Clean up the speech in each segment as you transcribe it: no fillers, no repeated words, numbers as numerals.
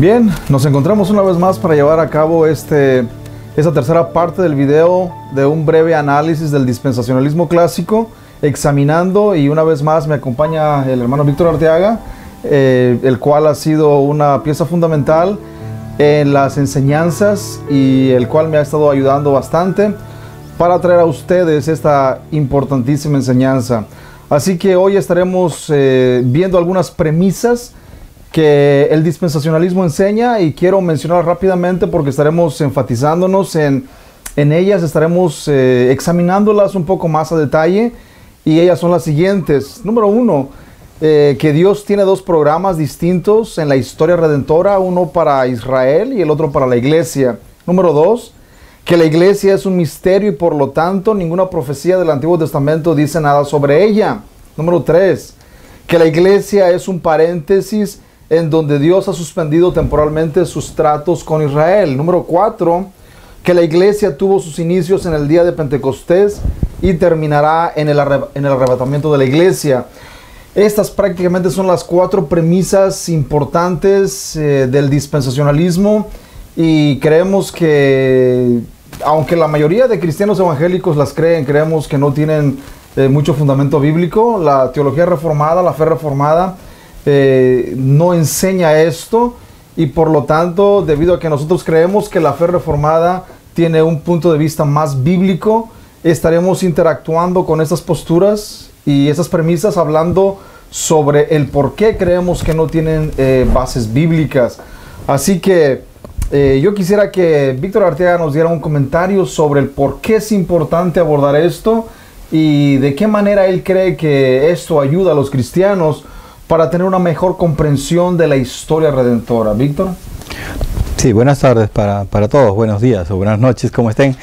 Bien, nos encontramos una vez más para llevar a cabo esta tercera parte del video de un breve análisis del dispensacionalismo clásico, examinando, y una vez más me acompaña el hermano Víctor Arteaga, el cual ha sido una pieza fundamental en las enseñanzas y el cual me ha estado ayudando bastante para traer a ustedes esta importantísima enseñanza. Así que hoy estaremos viendo algunas premisas que el dispensacionalismo enseña, y quiero mencionar rápidamente porque estaremos enfatizándonos en ellas, estaremos examinándolas un poco más a detalle, y ellas son las siguientes. Número uno, que Dios tiene dos programas distintos en la historia redentora, uno para Israel y el otro para la iglesia. Número dos, que la iglesia es un misterio y por lo tanto ninguna profecía del Antiguo Testamento dice nada sobre ella. Número tres, que la iglesia es un paréntesis en donde Dios ha suspendido temporalmente sus tratos con Israel. Número 4, que la iglesia tuvo sus inicios en el día de Pentecostés y terminará en el arrebatamiento de la iglesia. Estas prácticamente son las 4 premisas importantes del dispensacionalismo, y creemos que, aunque la mayoría de cristianos evangélicos las creen, creemos que no tienen mucho fundamento bíblico. La teología reformada, la fe reformada, no enseña esto, y por lo tanto, debido a que nosotros creemos que la fe reformada tiene un punto de vista más bíblico, estaremos interactuando con estas posturas y esas premisas, hablando sobre el por qué creemos que no tienen bases bíblicas. Así que yo quisiera que Víctor Arteaga nos diera un comentario sobre el por qué es importante abordar esto y de qué manera él cree que esto ayuda a los cristianos para tener una mejor comprensión de la historia redentora. Víctor. Sí, buenas tardes para todos, buenos días o buenas noches, como estén.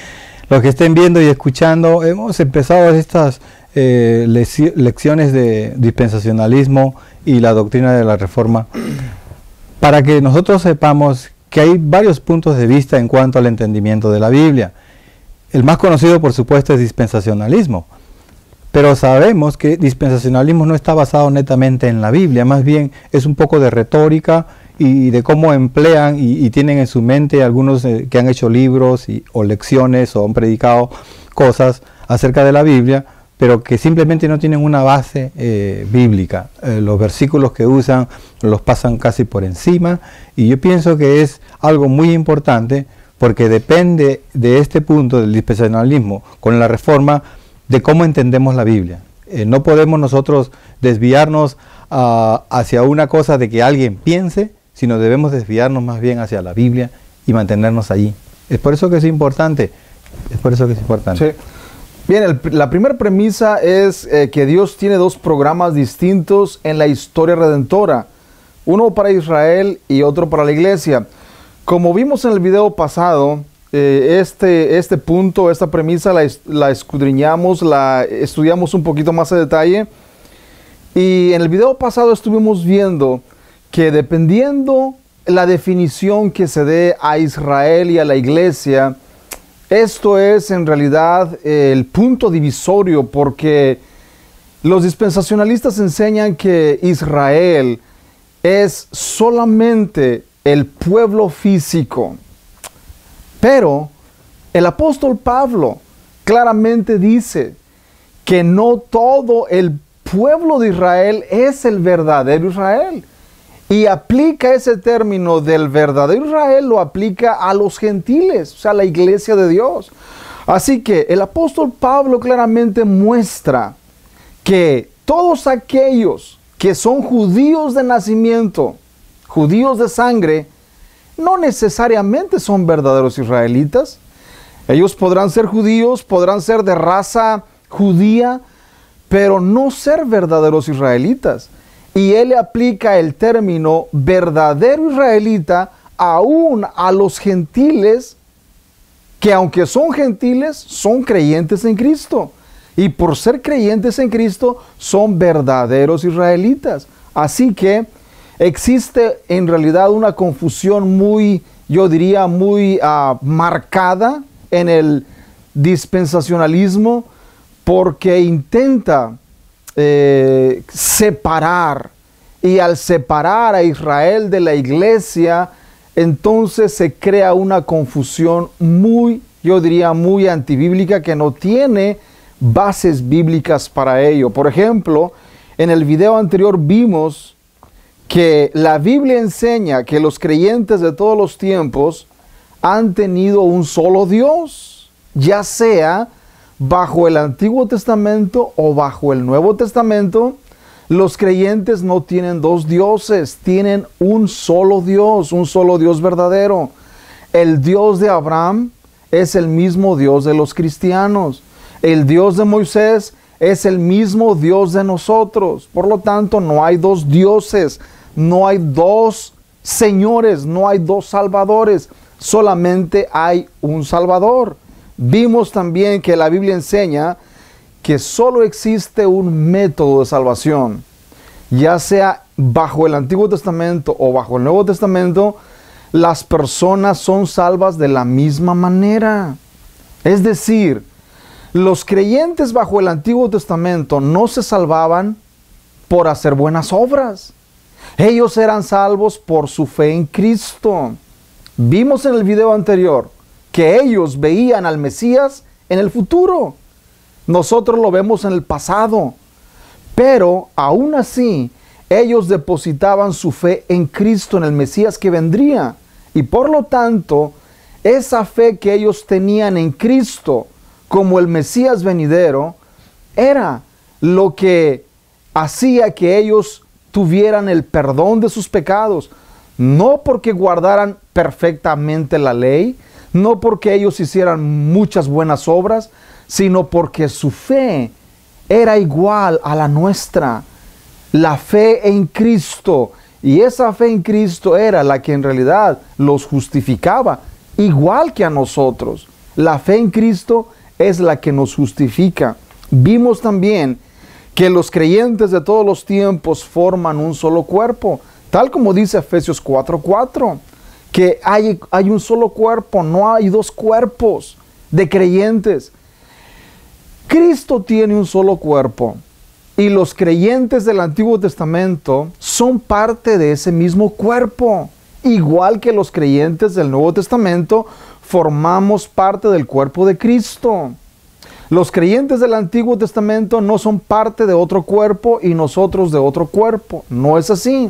Los que estén viendo y escuchando, hemos empezado estas lecciones de dispensacionalismo y la doctrina de la Reforma para que nosotros sepamos que hay varios puntos de vista en cuanto al entendimiento de la Biblia. El más conocido, por supuesto, es dispensacionalismo. Pero sabemos que dispensacionalismo no está basado netamente en la Biblia, más bien es un poco de retórica y de cómo emplean y tienen en su mente algunos que han hecho libros o lecciones o han predicado cosas acerca de la Biblia, pero que simplemente no tienen una base bíblica. Los versículos que usan los pasan casi por encima, y yo pienso que es algo muy importante porque depende de este punto del dispensacionalismo con la Reforma de cómo entendemos la Biblia. No podemos nosotros desviarnos hacia una cosa de que alguien piense, sino debemos desviarnos más bien hacia la Biblia y mantenernos allí. Es por eso que es importante. Sí. Bien, la primera premisa es que Dios tiene dos programas distintos en la historia redentora, uno para Israel y otro para la iglesia. Como vimos en el video pasado, este punto, esta premisa la escudriñamos, la estudiamos un poquito más a detalle, y en el video pasado estuvimos viendo que dependiendo la definición que se dé a Israel y a la iglesia, esto es en realidad el punto divisorio, porque los dispensacionalistas enseñan que Israel es solamente el pueblo físico. Pero el apóstol Pablo claramente dice que no todo el pueblo de Israel es el verdadero Israel. Y aplica ese término del verdadero Israel, lo aplica a los gentiles, o sea, a la iglesia de Dios. Así que el apóstol Pablo claramente muestra que todos aquellos que son judíos de nacimiento, judíos de sangre, no necesariamente son verdaderos israelitas. Ellos podrán ser judíos, podrán ser de raza judía, pero no ser verdaderos israelitas. Y él le aplica el término verdadero israelita aún a los gentiles, que aunque son gentiles, son creyentes en Cristo. Y por ser creyentes en Cristo, son verdaderos israelitas. Así que existe en realidad una confusión muy, yo diría, muy marcada en el dispensacionalismo, porque intenta separar, y al separar a Israel de la iglesia, entonces se crea una confusión muy, yo diría, muy antibíblica, que no tiene bases bíblicas para ello. Por ejemplo, en el video anterior vimos que la Biblia enseña que los creyentes de todos los tiempos han tenido un solo Dios, ya sea bajo el Antiguo Testamento o bajo el Nuevo Testamento. Los creyentes no tienen dos dioses, tienen un solo Dios verdadero. El Dios de Abraham es el mismo Dios de los cristianos. El Dios de Moisés es el mismo Dios de nosotros. Por lo tanto, no hay dos dioses, no hay dos señores, no hay dos salvadores, solamente hay un Salvador. Vimos también que la Biblia enseña que solo existe un método de salvación, ya sea bajo el Antiguo Testamento o bajo el Nuevo Testamento. Las personas son salvas de la misma manera. Es decir, los creyentes bajo el Antiguo Testamento no se salvaban por hacer buenas obras. Ellos eran salvos por su fe en Cristo. Vimos en el video anterior que ellos veían al Mesías en el futuro. Nosotros lo vemos en el pasado. Pero aún así, ellos depositaban su fe en Cristo, en el Mesías que vendría. Y por lo tanto, esa fe que ellos tenían en Cristo como el Mesías venidero, era lo que hacía que ellos tuvieran el perdón de sus pecados. No porque guardaran perfectamente la ley, no porque ellos hicieran muchas buenas obras, sino porque su fe era igual a la nuestra. La fe en Cristo. Y esa fe en Cristo era la que en realidad los justificaba, igual que a nosotros. La fe en Cristo es la que nos justifica. Vimos también que los creyentes de todos los tiempos forman un solo cuerpo, tal como dice Efesios 4:4, que hay un solo cuerpo, no hay dos cuerpos de creyentes. Cristo tiene un solo cuerpo y los creyentes del Antiguo Testamento son parte de ese mismo cuerpo, igual que los creyentes del Nuevo Testamento formamos parte del cuerpo de Cristo. Los creyentes del Antiguo Testamento no son parte de otro cuerpo y nosotros de otro cuerpo. No es así.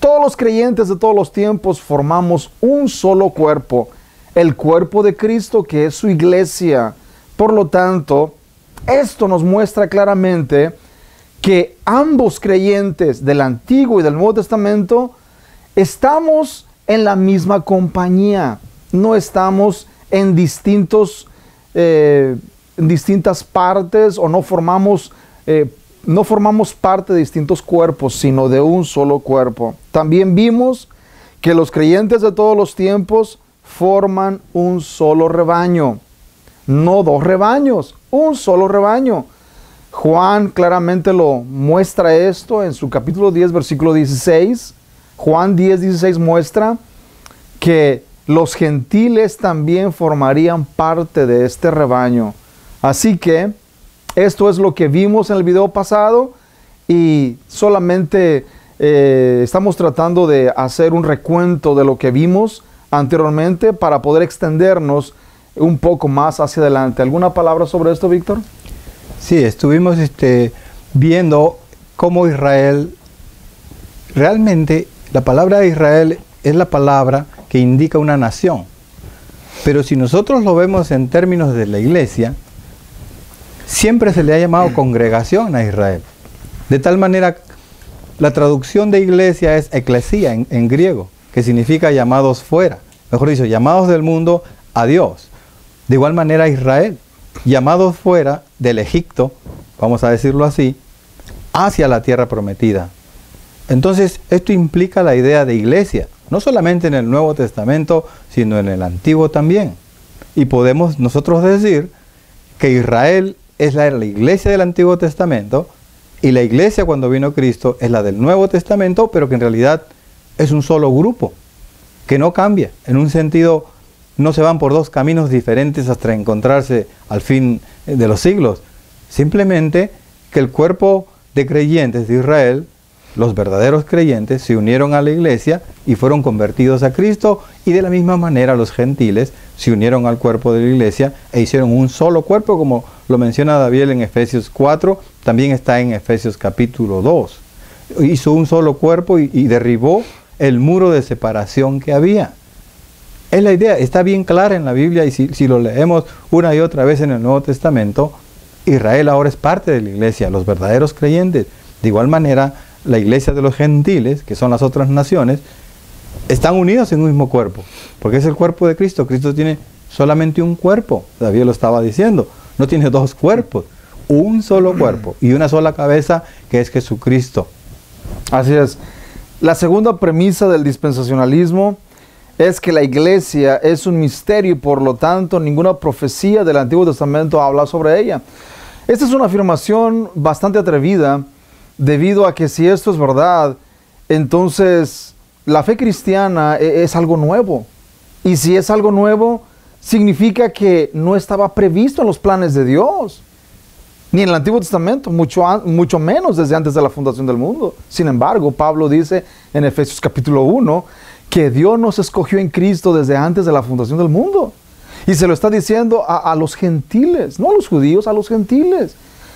Todos los creyentes de todos los tiempos formamos un solo cuerpo, el cuerpo de Cristo, que es su iglesia. Por lo tanto, esto nos muestra claramente que ambos creyentes del Antiguo y del Nuevo Testamento estamos en la misma compañía. No estamos en distintas partes, o no formamos parte de distintos cuerpos, sino de un solo cuerpo. También vimos que los creyentes de todos los tiempos forman un solo rebaño, no dos rebaños, un solo rebaño. Juan claramente lo muestra esto en su capítulo 10, versículo 16. Juan 10:16 muestra que los gentiles también formarían parte de este rebaño. Así que esto es lo que vimos en el video pasado y solamente estamos tratando de hacer un recuento de lo que vimos anteriormente para poder extendernos un poco más hacia adelante. ¿Alguna palabra sobre esto, Víctor? Sí, estuvimos viendo cómo Israel, realmente la palabra de Israel es la palabra que indica una nación. Pero si nosotros lo vemos en términos de la iglesia, siempre se le ha llamado congregación a Israel. De tal manera, la traducción de iglesia es eclesía en griego, que significa llamados fuera. Mejor dicho, llamados del mundo a Dios. De igual manera Israel, llamados fuera del Egipto, vamos a decirlo así, hacia la tierra prometida. Entonces, esto implica la idea de iglesia, no solamente en el Nuevo Testamento, sino en el Antiguo también. Y podemos nosotros decir que Israel es la iglesia del Antiguo Testamento, y la iglesia cuando vino Cristo es la del Nuevo Testamento, pero que en realidad es un solo grupo, que no cambia. En un sentido, no se van por dos caminos diferentes hasta encontrarse al fin de los siglos. Simplemente que el cuerpo de creyentes de Israel los verdaderos creyentes se unieron a la iglesia y fueron convertidos a Cristo, y de la misma manera los gentiles se unieron al cuerpo de la iglesia e hicieron un solo cuerpo, como lo menciona David en Efesios 4, también está en Efesios capítulo 2. Hizo un solo cuerpo y derribó el muro de separación que había. Es la idea, está bien clara en la Biblia, y si lo leemos una y otra vez en el Nuevo Testamento, Israel ahora es parte de la iglesia, los verdaderos creyentes. De igual manera, la iglesia de los gentiles, que son las otras naciones, están unidos en un mismo cuerpo, porque es el cuerpo de Cristo. Cristo tiene solamente un cuerpo, David lo estaba diciendo, no tiene dos cuerpos, un solo cuerpo y una sola cabeza, que es Jesucristo. Así es. La segunda premisa del dispensacionalismo es que la iglesia es un misterio y por lo tanto ninguna profecía del Antiguo Testamento habla sobre ella. Esta es una afirmación bastante atrevida, debido a que si esto es verdad, entonces la fe cristiana es algo nuevo. Y si es algo nuevo, significa que no estaba previsto en los planes de Dios, ni en el Antiguo Testamento, mucho menos desde antes de la fundación del mundo. Sin embargo, Pablo dice en Efesios capítulo 1 que Dios nos escogió en Cristo desde antes de la fundación del mundo. Y se lo está diciendo a los gentiles, no a los judíos, a los gentiles,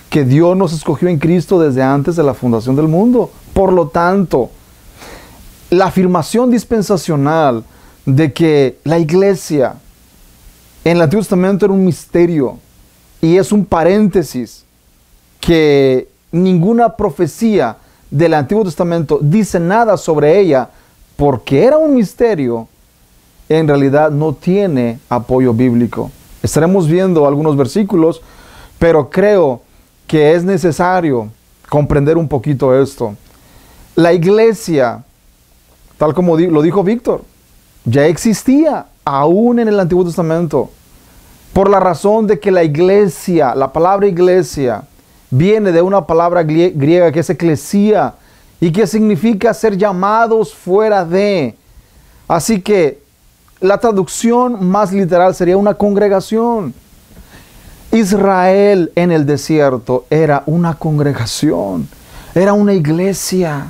que Dios nos escogió en Cristo desde antes de la fundación del mundo. Por lo tanto, la afirmación dispensacional de que la iglesia en el Antiguo Testamento era un misterio y es un paréntesis, que ninguna profecía del Antiguo Testamento dice nada sobre ella porque era un misterio, en realidad no tiene apoyo bíblico. Estaremos viendo algunos versículos, pero creo que es necesario comprender un poquito esto. La iglesia, tal como lo dijo Víctor, ya existía aún en el Antiguo Testamento, por la razón de que la iglesia, la palabra iglesia, viene de una palabra griega que es eclesía, y que significa ser llamados fuera de. Así que la traducción más literal sería una congregación. Israel en el desierto era una congregación, era una iglesia.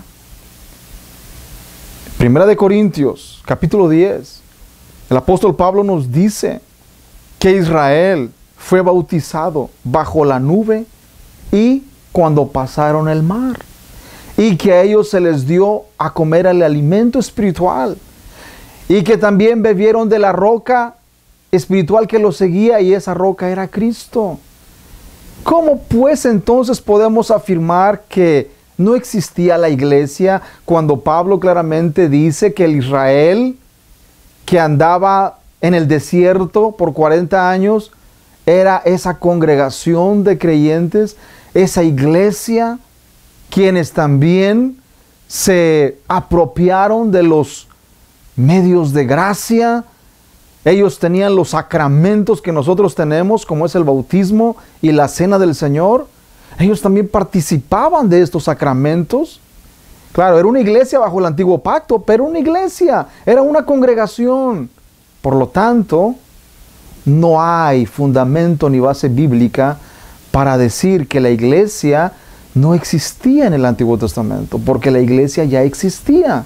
Primera de Corintios, capítulo 10, el apóstol Pablo nos dice que Israel fue bautizado bajo la nube y cuando pasaron el mar, y que a ellos se les dio a comer el alimento espiritual, y que también bebieron de la roca espiritual que los seguía, y esa roca era Cristo. ¿Cómo pues entonces podemos afirmar que no existía la iglesia cuando Pablo claramente dice que el Israel que andaba en el desierto por 40 años era esa congregación de creyentes, esa iglesia, quienes también se apropiaron de los medios de gracia? Ellos tenían los sacramentos que nosotros tenemos, como es el bautismo y la cena del Señor. Ellos también participaban de estos sacramentos. Claro, era una iglesia bajo el antiguo pacto, pero una iglesia, era una congregación. Por lo tanto, no hay fundamento ni base bíblica para decir que la iglesia no existía en el Antiguo Testamento, porque la iglesia ya existía.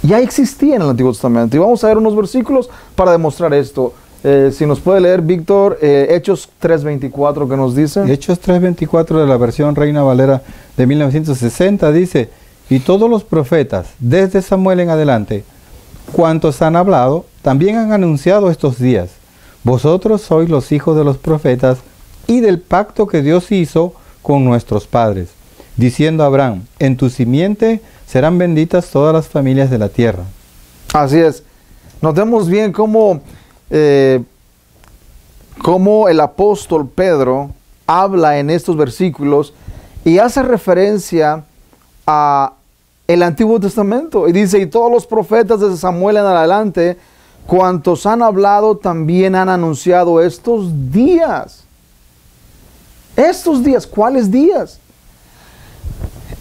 Ya existía en el Antiguo Testamento. Y vamos a ver unos versículos para demostrar esto. Si nos puede leer, Víctor, Hechos 3:24, que nos dice. Hechos 3:24 de la versión Reina Valera de 1960 dice: y todos los profetas, desde Samuel en adelante, cuantos han hablado, también han anunciado estos días. Vosotros sois los hijos de los profetas y del pacto que Dios hizo con nuestros padres, diciendo a Abraham: en tu simiente serán benditas todas las familias de la tierra. Así es. Notemos bien cómo el apóstol Pedro habla en estos versículos y hace referencia a el Antiguo Testamento. Y dice: y todos los profetas desde Samuel en adelante, cuantos han hablado, también han anunciado estos días. Estos días, ¿cuáles días?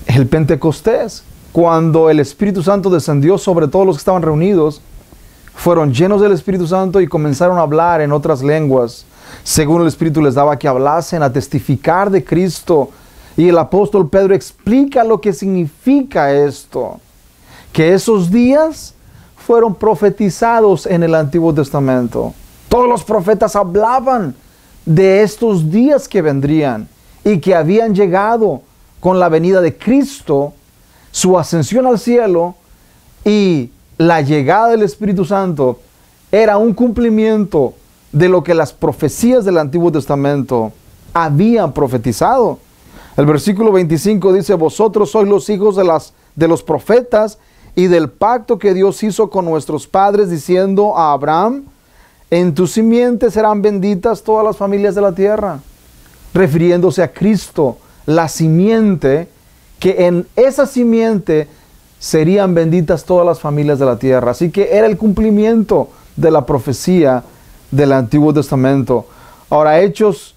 El Pentecostés, cuando el Espíritu Santo descendió sobre todos los que estaban reunidos, fueron llenos del Espíritu Santo y comenzaron a hablar en otras lenguas, según el Espíritu les daba que hablasen, a testificar de Cristo. Y el apóstol Pedro explica lo que significa esto, que esos días fueron profetizados en el Antiguo Testamento. Todos los profetas hablaban de estos días que vendrían y que habían llegado con la venida de Cristo, su ascensión al cielo y la llegada del Espíritu Santo. Era un cumplimiento de lo que las profecías del Antiguo Testamento habían profetizado. El versículo 25 dice: vosotros sois los hijos de los profetas y del pacto que Dios hizo con nuestros padres, diciendo a Abraham: en tu simiente serán benditas todas las familias de la tierra, refiriéndose a Cristo, la simiente, que en esa simiente serían benditas todas las familias de la tierra. Así que era el cumplimiento de la profecía del Antiguo Testamento. Ahora, Hechos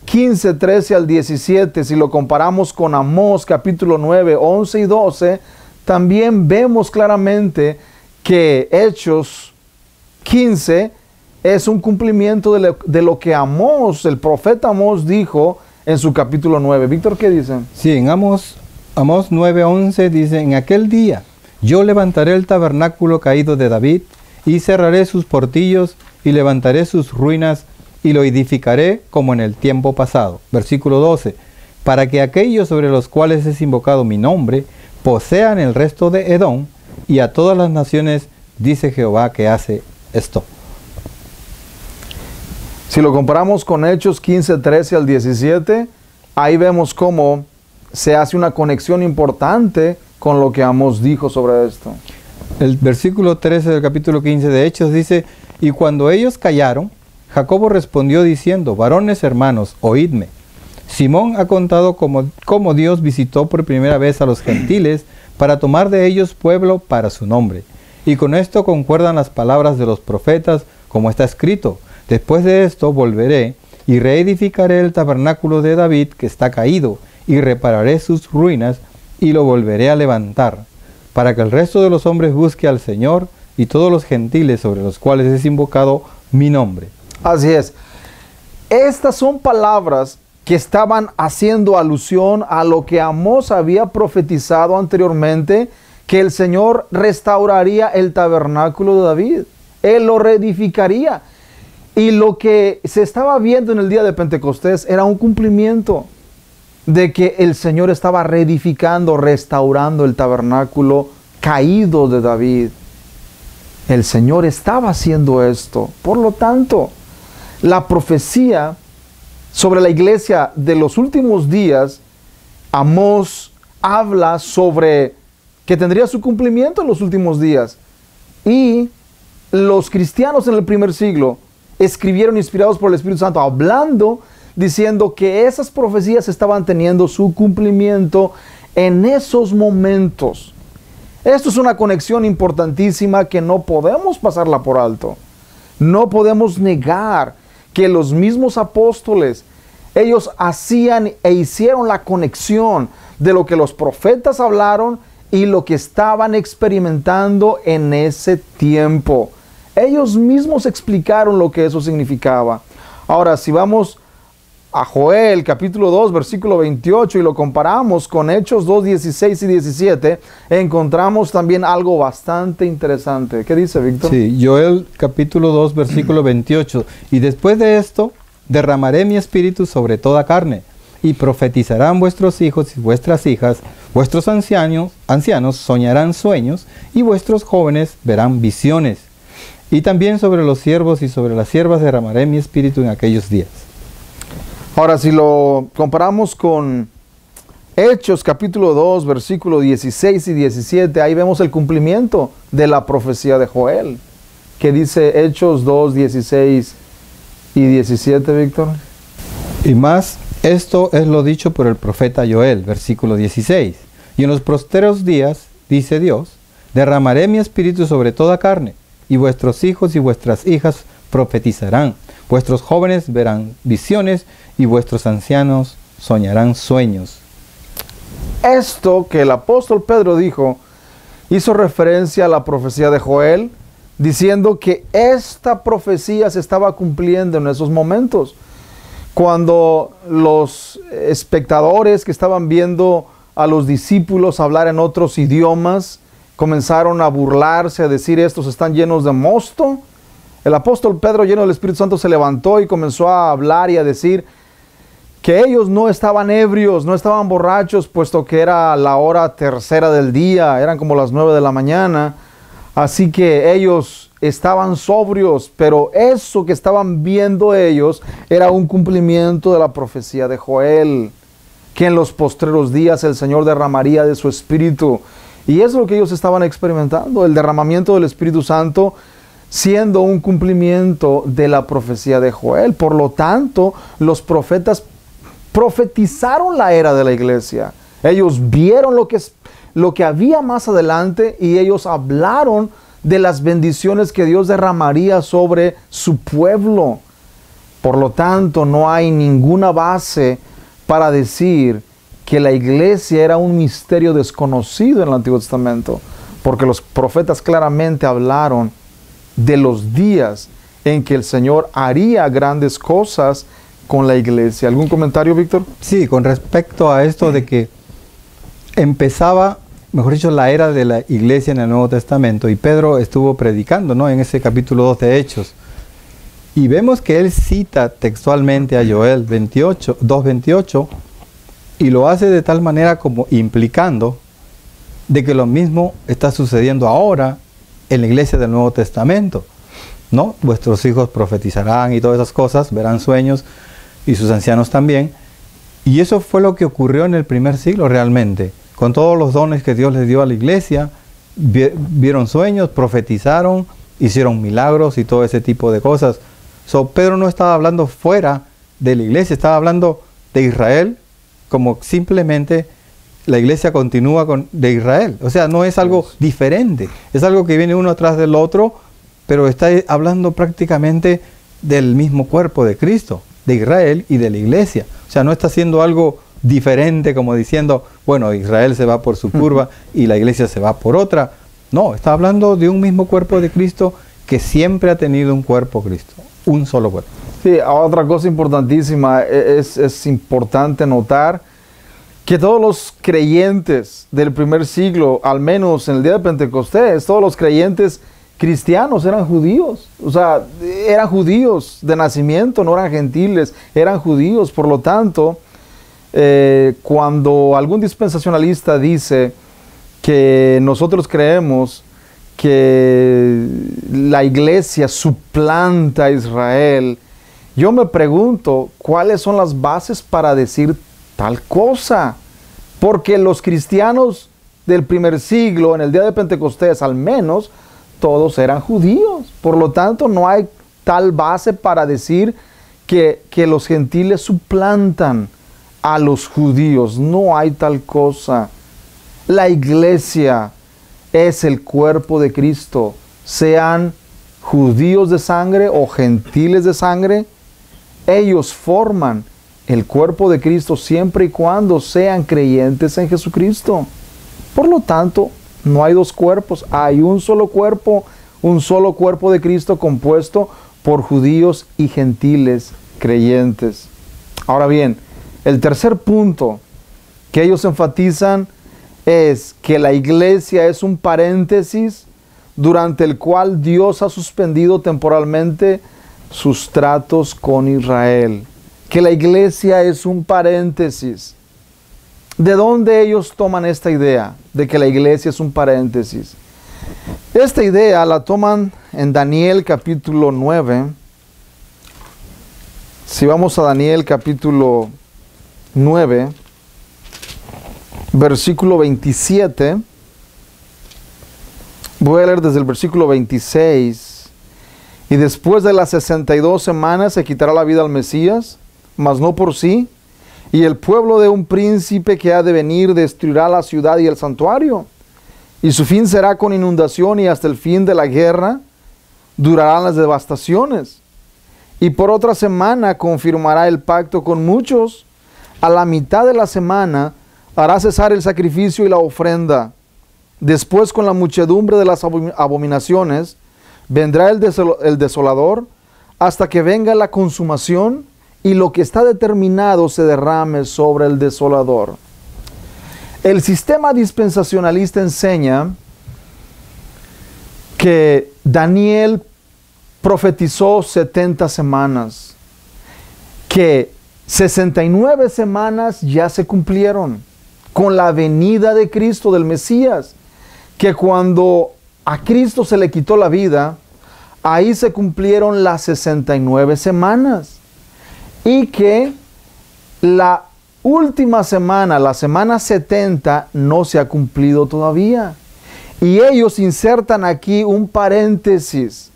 15, 13 al 17, si lo comparamos con Amós capítulo 9, 11 y 12, también vemos claramente que Hechos 15 es un cumplimiento de lo que Amós, el profeta Amós, dijo en su capítulo 9. Víctor, ¿qué dice? Sí, en Amós 9:11 dice: en aquel día yo levantaré el tabernáculo caído de David y cerraré sus portillos y levantaré sus ruinas y lo edificaré como en el tiempo pasado. Versículo 12: para que aquellos sobre los cuales es invocado mi nombre posean el resto de Edom, y a todas las naciones, dice Jehová, que hace esto. Si lo comparamos con Hechos 15, 13 al 17, ahí vemos cómo se hace una conexión importante con lo que Amós dijo sobre esto. El versículo 13 del capítulo 15 de Hechos dice: y cuando ellos callaron, Jacobo respondió diciendo: varones hermanos, oídme. Simón ha contado cómo Dios visitó por primera vez a los gentiles para tomar de ellos pueblo para su nombre. Y con esto concuerdan las palabras de los profetas, como está escrito: después de esto volveré y reedificaré el tabernáculo de David que está caído, y repararé sus ruinas y lo volveré a levantar, para que el resto de los hombres busque al Señor y todos los gentiles sobre los cuales es invocado mi nombre. Así es. Estas son palabras que estaban haciendo alusión a lo que Amós había profetizado anteriormente, que el Señor restauraría el tabernáculo de David. Él lo reedificaría. Y lo que se estaba viendo en el día de Pentecostés era un cumplimiento de que el Señor estaba reedificando, restaurando el tabernáculo caído de David. El Señor estaba haciendo esto. Por lo tanto, la profecía sobre la iglesia de los últimos días, Amós habla sobre que tendría su cumplimiento en los últimos días. Y los cristianos en el primer siglo escribieron inspirados por el Espíritu Santo, hablando, diciendo que esas profecías estaban teniendo su cumplimiento en esos momentos. Esto es una conexión importantísima que no podemos pasarla por alto. No podemos negar que los mismos apóstoles, ellos hacían e hicieron la conexión de lo que los profetas hablaron y lo que estaban experimentando en ese tiempo. Ellos mismos explicaron lo que eso significaba. Ahora, si vamos a Joel, capítulo 2, versículo 28, y lo comparamos con Hechos 2, 16 y 17, encontramos también algo bastante interesante. ¿Qué dice, Víctor? Sí, Joel, capítulo 2, versículo 28. Y después de esto, derramaré mi espíritu sobre toda carne, y profetizarán vuestros hijos y vuestras hijas, vuestros ancianos soñarán sueños, y vuestros jóvenes verán visiones. Y también sobre los siervos y sobre las siervas derramaré mi espíritu en aquellos días. Ahora, si lo comparamos con Hechos capítulo 2, versículo 16 y 17, ahí vemos el cumplimiento de la profecía de Joel. ¿Qué dice Hechos 2, 16 y 17, Víctor? Y más, esto es lo dicho por el profeta Joel, versículo 16. Y en los postreros días, dice Dios, derramaré mi espíritu sobre toda carne, y vuestros hijos y vuestras hijas profetizarán. Vuestros jóvenes verán visiones y vuestros ancianos soñarán sueños. Esto que el apóstol Pedro dijo hizo referencia a la profecía de Joel, diciendo que esta profecía se estaba cumpliendo en esos momentos. Cuando los espectadores que estaban viendo a los discípulos hablar en otros idiomas comenzaron a burlarse, a decir, estos están llenos de mosto, el apóstol Pedro, lleno del Espíritu Santo, se levantó y comenzó a hablar y a decir que ellos no estaban ebrios, no estaban borrachos, puesto que era la hora tercera del día, eran como las 9 de la mañana, así que ellos estaban sobrios, pero eso que estaban viendo ellos era un cumplimiento de la profecía de Joel, que en los postreros días el Señor derramaría de su Espíritu. Y eso es lo que ellos estaban experimentando, el derramamiento del Espíritu Santo, siendo un cumplimiento de la profecía de Joel. Por lo tanto, los profetas profetizaron la era de la iglesia. Ellos vieron lo que había más adelante y ellos hablaron de las bendiciones que Dios derramaría sobre su pueblo. Por lo tanto, no hay ninguna base para decir que la iglesia era un misterio desconocido en el Antiguo Testamento, porque los profetas claramente hablaron de los días en que el Señor haría grandes cosas con la iglesia. ¿Algún comentario, Víctor? Sí, con respecto a esto de que empezaba, mejor dicho, la era de la iglesia en el Nuevo Testamento, y Pedro estuvo predicando, ¿no?, en ese capítulo 2 de Hechos, y vemos que él cita textualmente a Joel 2:28, y lo hace de tal manera como implicando de que lo mismo está sucediendo ahora en la iglesia del Nuevo Testamento, ¿no? Vuestros hijos profetizarán y todas esas cosas, verán sueños, y sus ancianos también. Y eso fue lo que ocurrió en el primer siglo realmente, con todos los dones que Dios les dio a la iglesia. Vieron sueños, profetizaron, hicieron milagros y todo ese tipo de cosas. Pedro no estaba hablando fuera de la iglesia, estaba hablando de Israel, como simplemente la iglesia continúa de Israel. O sea, no es algo diferente, es algo que viene uno atrás del otro, pero está hablando prácticamente del mismo cuerpo de Cristo, de Israel y de la iglesia. O sea, no está haciendo algo diferente como diciendo, bueno, Israel se va por su curva y la iglesia se va por otra. No, está hablando de un mismo cuerpo de Cristo que siempre ha tenido un cuerpo Cristo, un solo cuerpo. Sí, otra cosa importantísima, es importante notar que todos los creyentes del primer siglo, al menos en el día de Pentecostés, todos los creyentes cristianos eran judíos. O sea, eran judíos de nacimiento, no eran gentiles, eran judíos. Por lo tanto, cuando algún dispensacionalista dice que nosotros creemos que la iglesia suplanta a Israel, yo me pregunto, ¿cuáles son las bases para decir tal cosa? Porque los cristianos del primer siglo, en el día de Pentecostés al menos, todos eran judíos. Por lo tanto, no hay tal base para decir que los gentiles suplantan a los judíos. No hay tal cosa. La iglesia es el cuerpo de Cristo, sean judíos de sangre o gentiles de sangre. Ellos forman el cuerpo de Cristo siempre y cuando sean creyentes en Jesucristo. Por lo tanto, no hay dos cuerpos, hay un solo cuerpo de Cristo compuesto por judíos y gentiles creyentes. Ahora bien, el tercer punto que ellos enfatizan es que la iglesia es un paréntesis durante el cual Dios ha suspendido temporalmente sus tratos con Israel. Que la iglesia es un paréntesis. ¿De dónde ellos toman esta idea de que la iglesia es un paréntesis? Esta idea la toman en Daniel capítulo 9. Si vamos a Daniel capítulo 9, versículo 27, voy a leer desde el versículo 26. Y después de las 62 semanas se quitará la vida al Mesías, mas no por sí, y el pueblo de un príncipe que ha de venir destruirá la ciudad y el santuario, y su fin será con inundación, y hasta el fin de la guerra durarán las devastaciones. Y por otra semana confirmará el pacto con muchos, a la mitad de la semana hará cesar el sacrificio y la ofrenda. Después, con la muchedumbre de las abominaciones, vendrá el desolador, hasta que venga la consumación, y lo que está determinado se derrame sobre el desolador. El sistema dispensacionalista enseña que Daniel profetizó 70 semanas, que 69 semanas ya se cumplieron con la venida de Cristo, del Mesías, que cuando a Cristo se le quitó la vida, ahí se cumplieron las 69 semanas, y que la última semana, la semana 70, no se ha cumplido todavía. Y ellos insertan aquí un paréntesis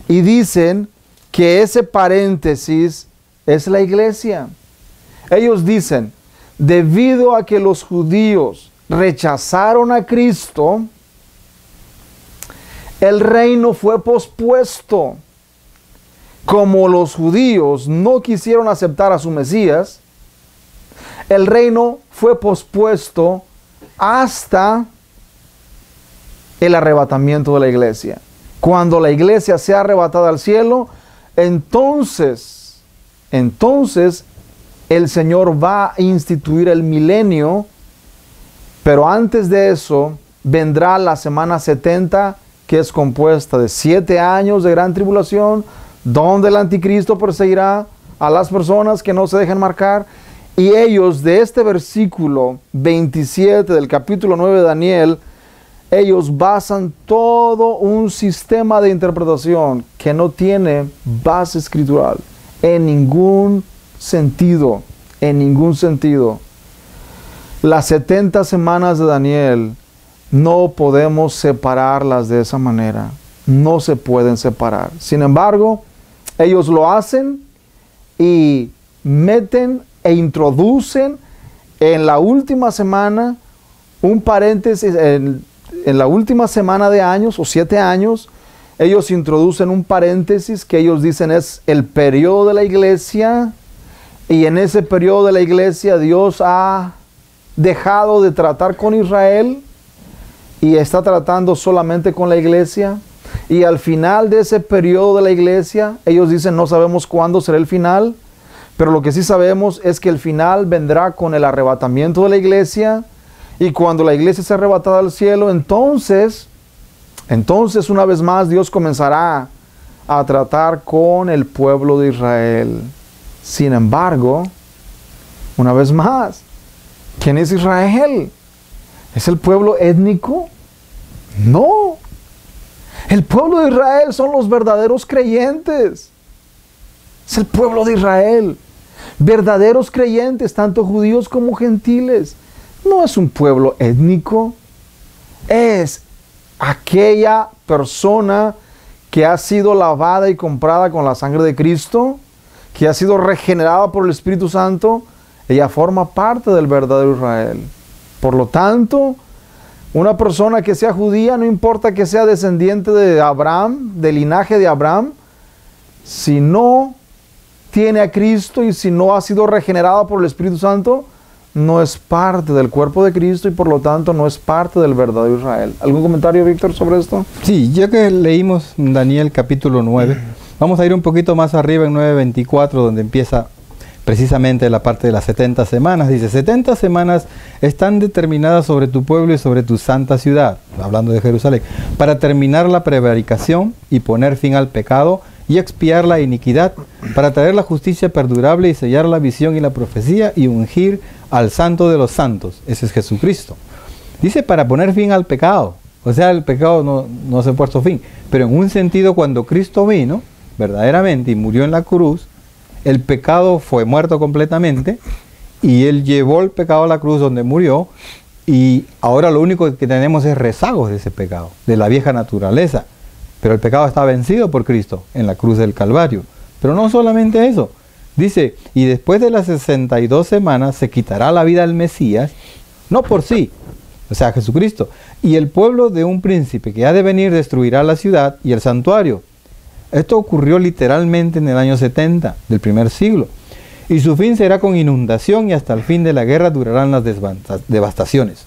y dicen que ese paréntesis es la iglesia. Ellos dicen, debido a que los judíos rechazaron a Cristo, el reino fue pospuesto. Como los judíos no quisieron aceptar a su Mesías, el reino fue pospuesto hasta el arrebatamiento de la iglesia. Cuando la iglesia sea arrebatada al cielo, entonces el Señor va a instituir el milenio, pero antes de eso vendrá la semana 70, que es compuesta de 7 años de gran tribulación, donde el anticristo perseguirá a las personas que no se dejen marcar. Y ellos, de este versículo 27 del capítulo 9 de Daniel, ellos basan todo un sistema de interpretación que no tiene base escritural en ningún sentido, Las 70 semanas de Daniel no podemos separarlas de esa manera, no se pueden separar. Sin embargo, ellos lo hacen y meten e introducen en la última semana un paréntesis. En la última semana de años o 7 años, ellos introducen un paréntesis que ellos dicen es el periodo de la iglesia, y en ese periodo de la iglesia Dios ha dejado de tratar con Israel y está tratando solamente con la iglesia. Y al final de ese periodo de la iglesia, ellos dicen, no sabemos cuándo será el final, pero lo que sí sabemos es que el final vendrá con el arrebatamiento de la iglesia, y cuando la iglesia sea arrebatada al cielo, entonces una vez más Dios comenzará a tratar con el pueblo de Israel. Sin embargo, una vez más, ¿quién es Israel? ¿Es el pueblo étnico? No. El pueblo de Israel son los verdaderos creyentes. Es el pueblo de Israel. Verdaderos creyentes, tanto judíos como gentiles. No es un pueblo étnico. Es aquella persona que ha sido lavada y comprada con la sangre de Cristo, que ha sido regenerada por el Espíritu Santo. Ella forma parte del verdadero Israel. Por lo tanto, una persona que sea judía, no importa que sea descendiente de Abraham, del linaje de Abraham, si no tiene a Cristo y si no ha sido regenerada por el Espíritu Santo, no es parte del cuerpo de Cristo y por lo tanto no es parte del verdadero Israel. ¿Algún comentario, Víctor, sobre esto? Sí, ya que leímos Daniel capítulo 9, vamos a ir un poquito más arriba en 9:24, donde empieza precisamente la parte de las 70 semanas. Dice, 70 semanas están determinadas sobre tu pueblo y sobre tu santa ciudad, hablando de Jerusalén, para terminar la prevaricación y poner fin al pecado y expiar la iniquidad, para traer la justicia perdurable y sellar la visión y la profecía y ungir al santo de los santos. Ese es Jesucristo. Dice para poner fin al pecado. O sea, el pecado no se ha puesto fin. Pero en un sentido, cuando Cristo vino verdaderamente y murió en la cruz, el pecado fue muerto completamente y Él llevó el pecado a la cruz donde murió, y ahora lo único que tenemos es rezagos de ese pecado, de la vieja naturaleza. Pero el pecado está vencido por Cristo en la cruz del Calvario. Pero no solamente eso. Dice, y después de las 62 semanas se quitará la vida al Mesías, no por sí, o sea, Jesucristo, y el pueblo de un príncipe que ha de venir destruirá la ciudad y el santuario. Esto ocurrió literalmente en el año 70 del primer siglo. Y su fin será con inundación, y hasta el fin de la guerra durarán las devastaciones.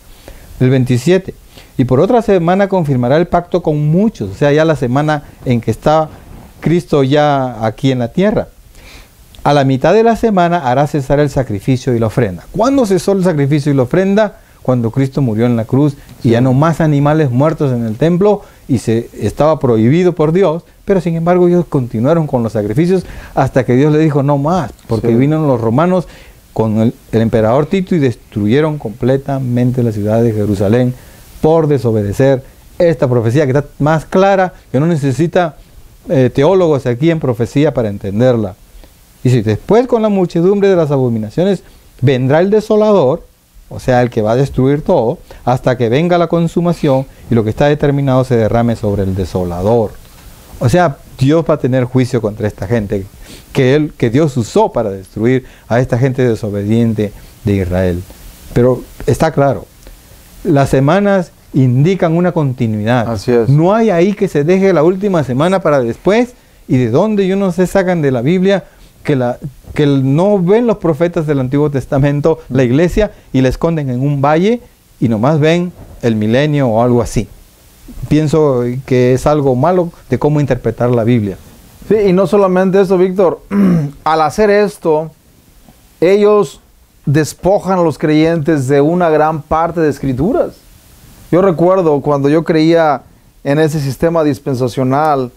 El 27. Y por otra semana confirmará el pacto con muchos. O sea, ya la semana en que está Cristo ya aquí en la tierra. a la mitad de la semana hará cesar el sacrificio y la ofrenda. ¿Cuándo cesó el sacrificio y la ofrenda? Cuando Cristo murió en la cruz y ya no más animales muertos en el templo y se estaba prohibido por Dios, pero sin embargo ellos continuaron con los sacrificios hasta que Dios le dijo no más, porque vinieron los romanos con el emperador Tito y destruyeron completamente la ciudad de Jerusalén por desobedecer esta profecía que está más clara, que no necesita teólogos aquí en profecía para entenderla. Y si después con la muchedumbre de las abominaciones vendrá el desolador, o sea, el que va a destruir todo, hasta que venga la consumación y lo que está determinado se derrame sobre el desolador. O sea, Dios va a tener juicio contra esta gente que Dios usó para destruir a esta gente desobediente de Israel. Pero está claro, las semanas indican una continuidad. Así es. No hay ahí que se deje la última semana para después, y de dónde yo no sé sacan de la Biblia que no ven los profetas del Antiguo Testamento la iglesia y la esconden en un valle y nomás ven el milenio o algo así. Pienso que es algo malo de cómo interpretar la Biblia. Sí, y no solamente eso, Víctor. Al hacer esto, ellos despojan a los creyentes de una gran parte de escrituras. Yo recuerdo cuando yo creía en ese sistema dispensacional,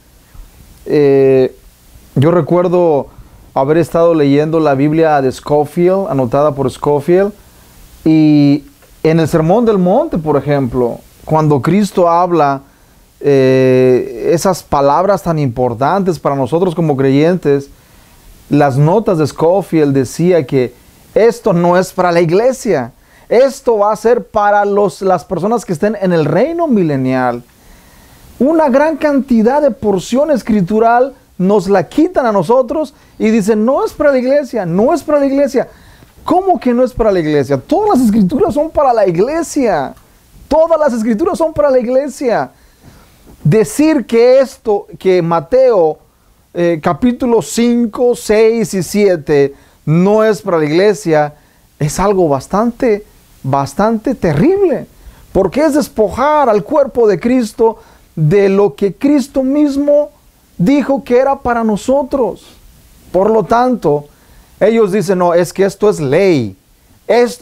yo recuerdo haber estado leyendo la Biblia de Scofield, anotada por Scofield, y en el Sermón del Monte, por ejemplo, cuando Cristo habla esas palabras tan importantes para nosotros como creyentes, las notas de Scofield decía que esto no es para la iglesia, esto va a ser para las personas que estén en el reino milenial. Una gran cantidad de porción escritural nos la quitan a nosotros y dicen, no es para la iglesia, no es para la iglesia. ¿Cómo que no es para la iglesia? Todas las escrituras son para la iglesia. Todas las escrituras son para la iglesia. Decir que Mateo capítulo 5, 6 y 7 no es para la iglesia es algo bastante terrible. Porque es despojar al cuerpo de Cristo de lo que Cristo mismo dijo que era para nosotros. Por lo tanto, ellos dicen, no, es que esto es ley.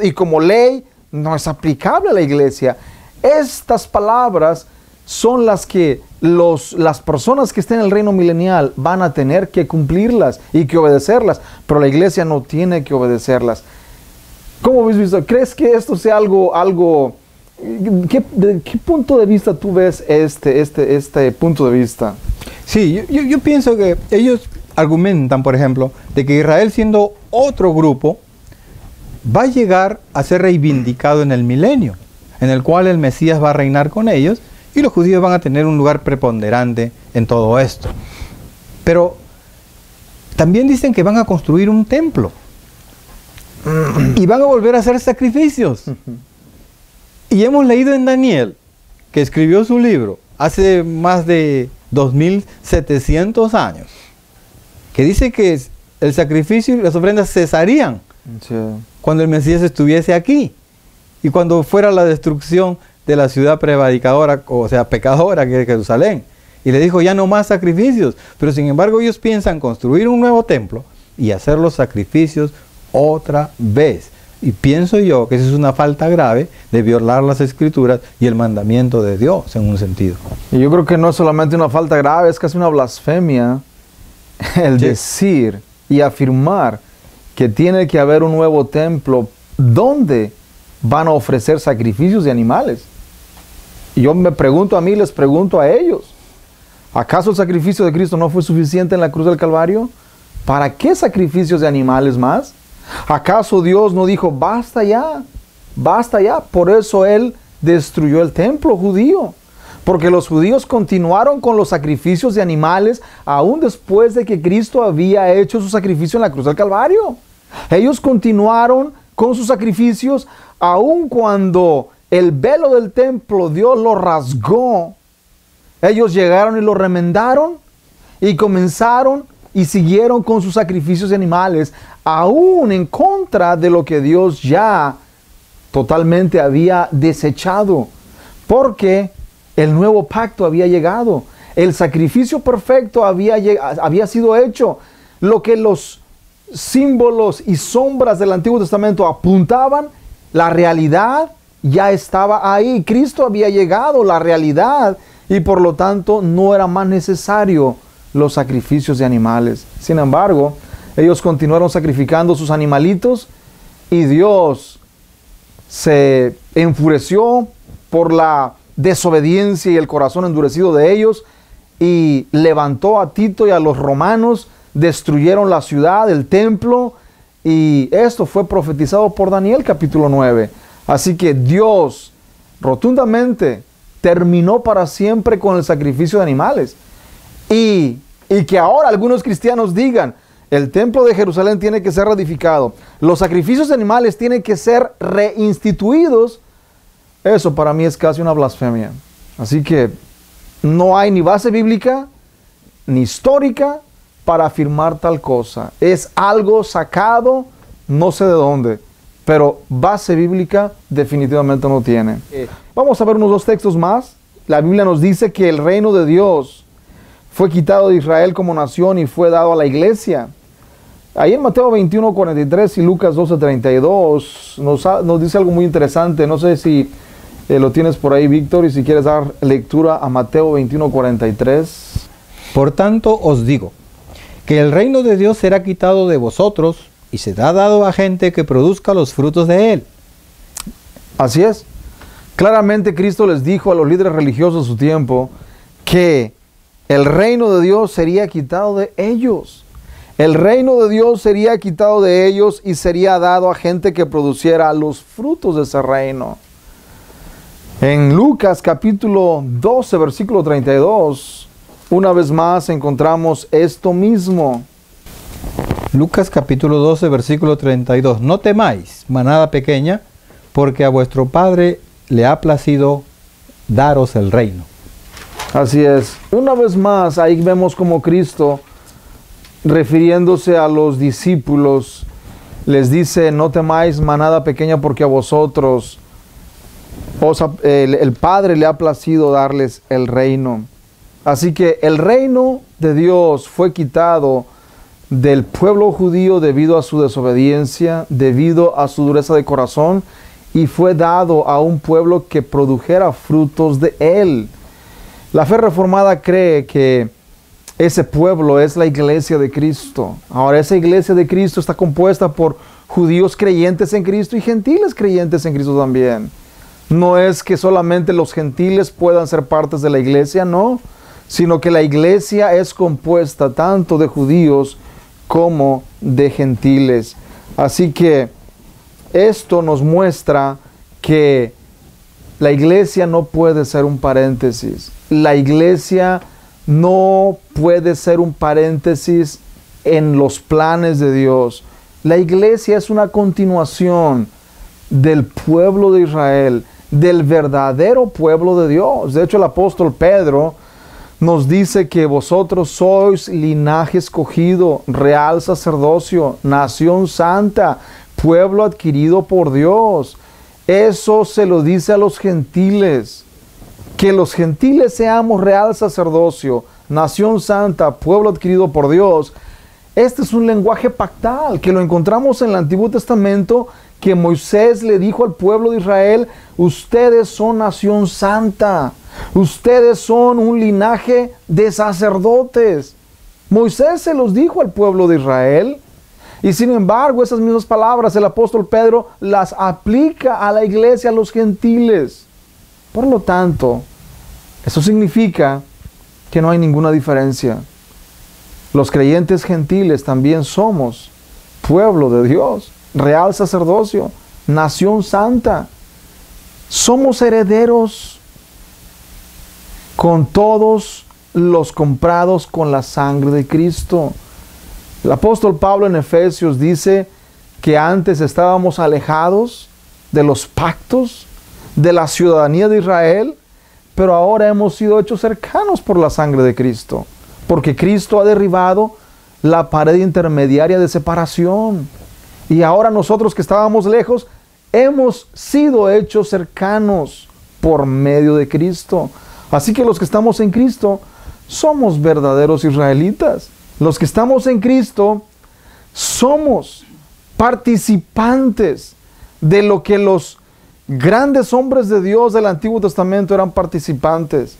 Y como ley, no es aplicable a la iglesia. Estas palabras son las que las personas que estén en el reino milenial van a tener que cumplirlas y que obedecerlas. Pero la iglesia no tiene que obedecerlas. ¿Cómo ves, visto? ¿Crees que esto sea algo ¿de qué punto de vista tú ves este punto de vista? Sí, yo pienso que ellos argumentan, por ejemplo, de que Israel, siendo otro grupo, va a llegar a ser reivindicado en el milenio, en el cual el Mesías va a reinar con ellos y los judíos van a tener un lugar preponderante en todo esto. Pero también dicen que van a construir un templo y van a volver a hacer sacrificios. Y hemos leído en Daniel, que escribió su libro hace más de 2700 años, que dice que el sacrificio y las ofrendas cesarían cuando el Mesías estuviese aquí y cuando fuera la destrucción de la ciudad prevaricadora, o sea, pecadora, que es Jerusalén. Y le dijo, ya no más sacrificios. Pero sin embargo ellos piensan construir un nuevo templo y hacer los sacrificios otra vez. Y pienso yo que eso es una falta grave de violar las escrituras y el mandamiento de Dios en un sentido. Y yo creo que no es solamente una falta grave, es casi una blasfemia el decir y afirmar que tiene que haber un nuevo templo donde van a ofrecer sacrificios de animales. Y yo me pregunto a mí, les pregunto a ellos, ¿acaso el sacrificio de Cristo no fue suficiente en la cruz del Calvario? ¿Para qué sacrificios de animales más? ¿Acaso Dios no dijo, basta ya, basta ya? Por eso Él destruyó el templo judío. Porque los judíos continuaron con los sacrificios de animales aún después de que Cristo había hecho su sacrificio en la cruz del Calvario. Ellos continuaron con sus sacrificios aún cuando el velo del templo Dios lo rasgó. Ellos llegaron y lo remendaron y comenzaron y siguieron con sus sacrificios de animales, aún en contra de lo que Dios ya totalmente había desechado, porque el nuevo pacto había llegado, el sacrificio perfecto había sido hecho. Lo que los símbolos y sombras del Antiguo Testamento apuntaban, la realidad ya estaba ahí. Cristo había llegado, la realidad, y por lo tanto no era más necesario los sacrificios de animales. Sin embargo, ellos continuaron sacrificando sus animalitos y Dios se enfureció por la desobediencia y el corazón endurecido de ellos y levantó a Tito y a los romanos, destruyeron la ciudad, el templo, y esto fue profetizado por Daniel capítulo 9. Así que Dios rotundamente terminó para siempre con el sacrificio de animales. Y que ahora algunos cristianos digan, el templo de Jerusalén tiene que ser reedificado, los sacrificios de animales tienen que ser reinstituidos. Eso para mí es casi una blasfemia. Así que no hay ni base bíblica ni histórica para afirmar tal cosa. Es algo sacado no sé de dónde, pero base bíblica definitivamente no tiene. Vamos a ver unos dos textos más. La Biblia nos dice que el reino de Dios fue quitado de Israel como nación y fue dado a la iglesia. Ahí en Mateo 21:43 y Lucas 12:32 nos dice algo muy interesante. No sé si lo tienes por ahí, Víctor, y si quieres dar lectura a Mateo 21:43. Por tanto os digo, que el reino de Dios será quitado de vosotros y será dado a gente que produzca los frutos de él. Así es. Claramente Cristo les dijo a los líderes religiosos de su tiempo que el reino de Dios sería quitado de ellos. El reino de Dios sería quitado de ellos y sería dado a gente que produciera los frutos de ese reino. En Lucas capítulo 12, versículo 32, una vez más encontramos esto mismo. Lucas capítulo 12, versículo 32. No temáis, manada pequeña, porque a vuestro Padre le ha placido daros el reino. Así es. Una vez más, ahí vemos como Cristo, refiriéndose a los discípulos, les dice, no temáis, manada pequeña, porque a vosotros el Padre le ha placido darles el reino. Así que el reino de Dios fue quitado del pueblo judío debido a su desobediencia, debido a su dureza de corazón, y fue dado a un pueblo que produjera frutos de él. La fe reformada cree que ese pueblo es la iglesia de Cristo. Ahora, esa iglesia de Cristo está compuesta por judíos creyentes en Cristo y gentiles creyentes en Cristo también. No es que solamente los gentiles puedan ser partes de la iglesia, no, sino que la iglesia es compuesta tanto de judíos como de gentiles. Así que esto nos muestra que la iglesia no puede ser un paréntesis. La iglesia no puede ser un paréntesis en los planes de Dios. La iglesia es una continuación del pueblo de Israel, del verdadero pueblo de Dios. De hecho, el apóstol Pedro nos dice que vosotros sois linaje escogido, real sacerdocio, nación santa, pueblo adquirido por Dios. Eso se lo dice a los gentiles. Que los gentiles seamos real sacerdocio, nación santa, pueblo adquirido por Dios. Este es un lenguaje pactal que lo encontramos en el Antiguo Testamento, que Moisés le dijo al pueblo de Israel, ustedes son nación santa, ustedes son un linaje de sacerdotes. Moisés se los dijo al pueblo de Israel, y sin embargo esas mismas palabras el apóstol Pedro las aplica a la iglesia, a los gentiles. Por lo tanto, eso significa que no hay ninguna diferencia. Los creyentes gentiles también somos pueblo de Dios, real sacerdocio, nación santa. Somos herederos con todos los comprados con la sangre de Cristo. El apóstol Pablo en Efesios dice que antes estábamos alejados de los pactos, de la ciudadanía de Israel, pero ahora hemos sido hechos cercanos por la sangre de Cristo, porque Cristo ha derribado la pared intermediaria de separación. Y ahora nosotros que estábamos lejos, hemos sido hechos cercanos por medio de Cristo. Así que los que estamos en Cristo somos verdaderos israelitas. Los que estamos en Cristo somos participantes de lo que los grandes hombres de Dios del Antiguo Testamento eran participantes.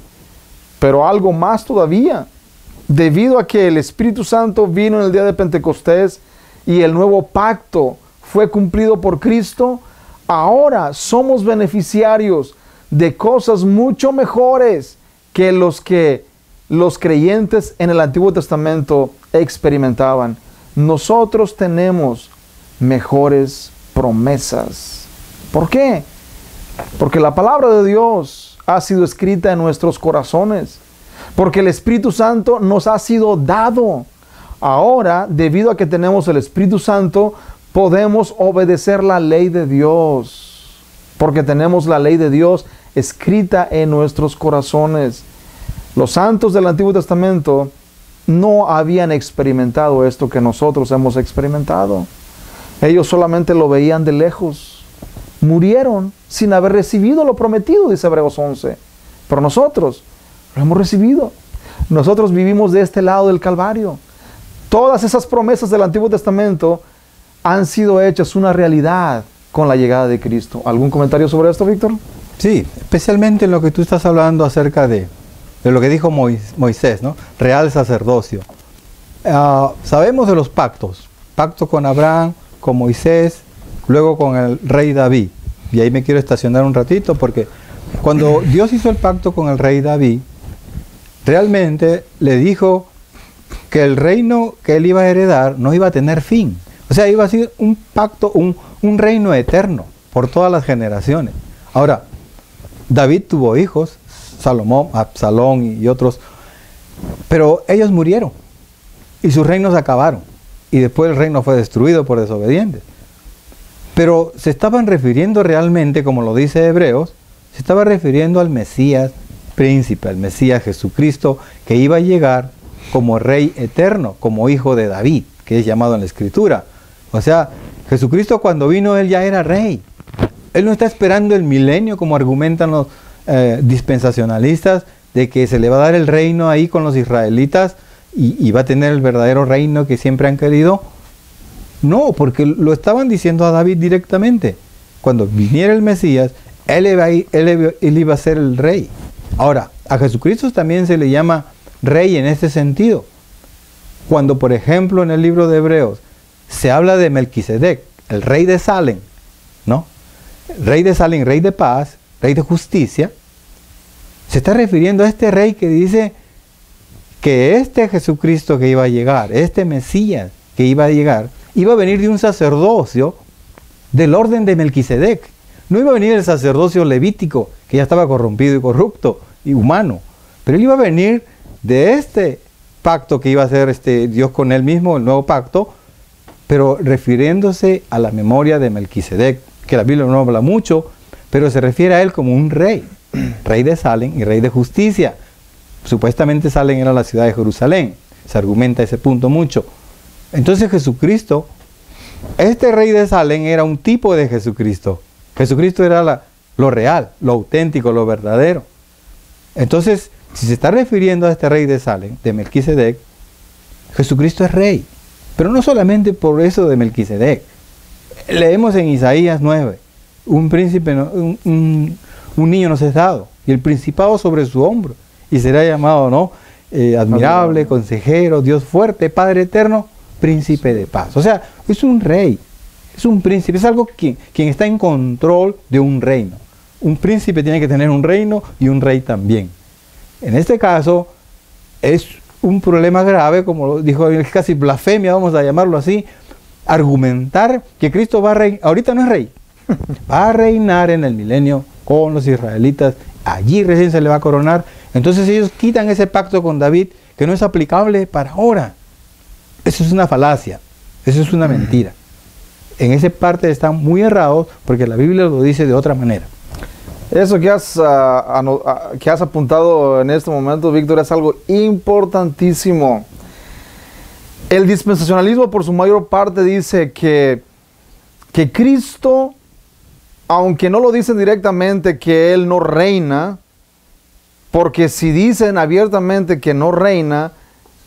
Pero algo más todavía, debido a que el Espíritu Santo vino en el día de Pentecostés y el nuevo pacto fue cumplido por Cristo, ahora somos beneficiarios de cosas mucho mejores que los creyentes en el Antiguo Testamento experimentaban. Nosotros tenemos mejores promesas. ¿Por qué? Porque la palabra de Dios ha sido escrita en nuestros corazones. Porque el Espíritu Santo nos ha sido dado. Ahora, debido a que tenemos el Espíritu Santo, podemos obedecer la ley de Dios. Porque tenemos la ley de Dios escrita en nuestros corazones. Los santos del Antiguo Testamento no habían experimentado esto que nosotros hemos experimentado. Ellos solamente lo veían de lejos. Murieron sin haber recibido lo prometido, dice Hebreos 11. Pero nosotros lo hemos recibido. Nosotros vivimos de este lado del Calvario. Todas esas promesas del Antiguo Testamento han sido hechas una realidad con la llegada de Cristo. ¿Algún comentario sobre esto, Víctor? Sí, especialmente en lo que tú estás hablando acerca de lo que dijo Moisés, ¿no? Real sacerdocio. Sabemos de los pactos. Pacto con Abraham, con Moisés, luego con el rey David. Y ahí me quiero estacionar un ratito porque cuando Dios hizo el pacto con el rey David, realmente le dijo que el reino que él iba a heredar no iba a tener fin. O sea, iba a ser un pacto, un reino eterno por todas las generaciones. Ahora, David tuvo hijos, Salomón, Absalón y otros, pero ellos murieron y sus reinos acabaron. Y después el reino fue destruido por desobedientes. Pero se estaban refiriendo realmente, como lo dice Hebreos, se estaba refiriendo al Mesías príncipe, al Mesías Jesucristo, que iba a llegar como rey eterno, como hijo de David, que es llamado en la Escritura. O sea, Jesucristo cuando vino, él ya era rey. Él no está esperando el milenio, como argumentan los dispensacionalistas, de que se le va a dar el reino ahí con los israelitas y va a tener el verdadero reino que siempre han querido. No, porque lo estaban diciendo a David directamente. Cuando viniera el Mesías, él iba a ser el rey. Ahora, a Jesucristo también se le llama rey en este sentido. Cuando, por ejemplo, en el libro de Hebreos se habla de Melquisedec, el rey de Salem, ¿no? Rey de Salem, rey de paz, rey de justicia, se está refiriendo a este rey que dice que este Jesucristo que iba a llegar, este Mesías que iba a llegar, iba a venir de un sacerdocio del orden de Melquisedec. No iba a venir el sacerdocio levítico, que ya estaba corrompido y corrupto y humano, pero él iba a venir de este pacto que iba a hacer Dios con él mismo, el nuevo pacto, pero refiriéndose a la memoria de Melquisedec, que la Biblia no habla mucho, pero se refiere a él como un rey, rey de Salem y rey de justicia. Supuestamente Salem era la ciudad de Jerusalén, se argumenta ese punto mucho. Entonces Jesucristo, este rey de Salem era un tipo de Jesucristo. Jesucristo era lo real, lo auténtico, lo verdadero. Entonces, si se está refiriendo a este rey de Salem, de Melquisedec, Jesucristo es rey. Pero no solamente por eso de Melquisedec. Leemos en Isaías 9, un príncipe, un niño nos es dado, y el principado sobre su hombro, y será llamado, ¿no? Admirable, consejero, Dios fuerte, Padre eterno, príncipe de paz. O sea, es un rey, es un príncipe, es algo quien está en control de un reino. Un príncipe tiene que tener un reino y un rey también. En este caso, es un problema grave, como lo dijo, es casi blasfemia, vamos a llamarlo así, argumentar que Cristo va a reinar, ahorita no es rey, va a reinar en el milenio con los israelitas, allí recién se le va a coronar. Entonces ellos quitan ese pacto con David, que no es aplicable para ahora. Eso es una falacia, eso es una mentira. En esa parte están muy errados, porque la Biblia lo dice de otra manera. Eso que has apuntado en este momento, Víctor, es algo importantísimo. El dispensacionalismo, por su mayor parte, dice que Cristo, aunque no lo dicen directamente que Él no reina, porque si dicen abiertamente que no reina,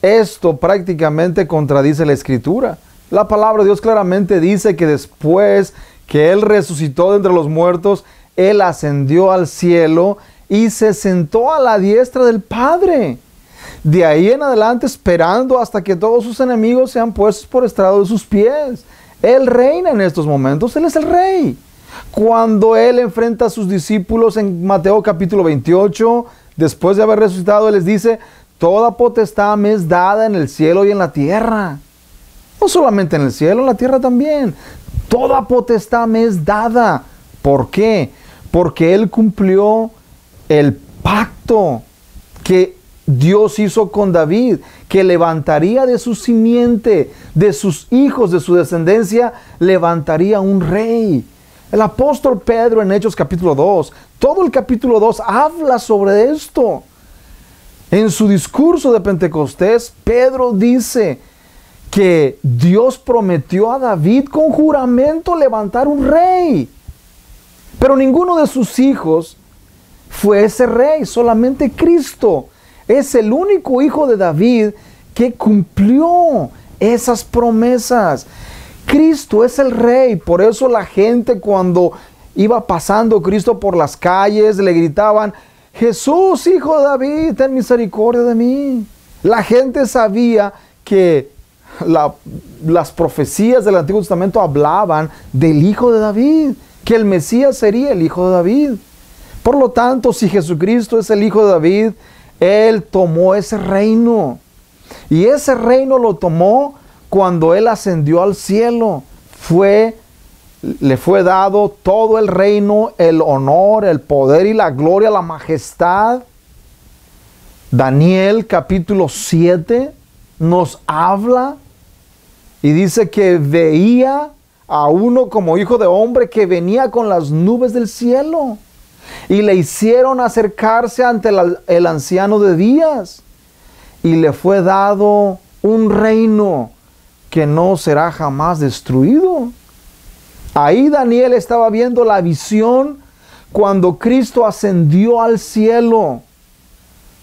esto prácticamente contradice la Escritura. La palabra de Dios claramente dice que después que Él resucitó de entre los muertos, Él ascendió al cielo y se sentó a la diestra del Padre. De ahí en adelante esperando hasta que todos sus enemigos sean puestos por estrado de sus pies. Él reina en estos momentos, Él es el Rey. Cuando Él enfrenta a sus discípulos en Mateo capítulo 28, después de haber resucitado, Él les dice: toda potestad me es dada en el cielo y en la tierra. No solamente en el cielo, en la tierra también. Toda potestad me es dada. ¿Por qué? Porque Él cumplió el pacto que Dios hizo con David, que levantaría de su simiente, de sus hijos, de su descendencia, levantaría un rey. El apóstol Pedro en Hechos capítulo 2, todo el capítulo 2 habla sobre esto. En su discurso de Pentecostés, Pedro dice que Dios prometió a David con juramento levantar un rey. Pero ninguno de sus hijos fue ese rey, solamente Cristo. Es el único hijo de David que cumplió esas promesas. Cristo es el Rey. Por eso la gente, cuando iba pasando Cristo por las calles, le gritaban: Jesús, hijo de David, ten misericordia de mí. La gente sabía que las profecías del Antiguo Testamento hablaban del hijo de David, que el Mesías sería el hijo de David. Por lo tanto, si Jesucristo es el hijo de David, Él tomó ese reino. Y ese reino lo tomó cuando Él ascendió al cielo. Le fue dado todo el reino, el honor, el poder y la gloria, la majestad. Daniel capítulo 7 nos habla y dice que veía a uno como hijo de hombre que venía con las nubes del cielo. Y le hicieron acercarse ante el anciano de días. Y le fue dado un reino que no será jamás destruido. Ahí Daniel estaba viendo la visión cuando Cristo ascendió al cielo.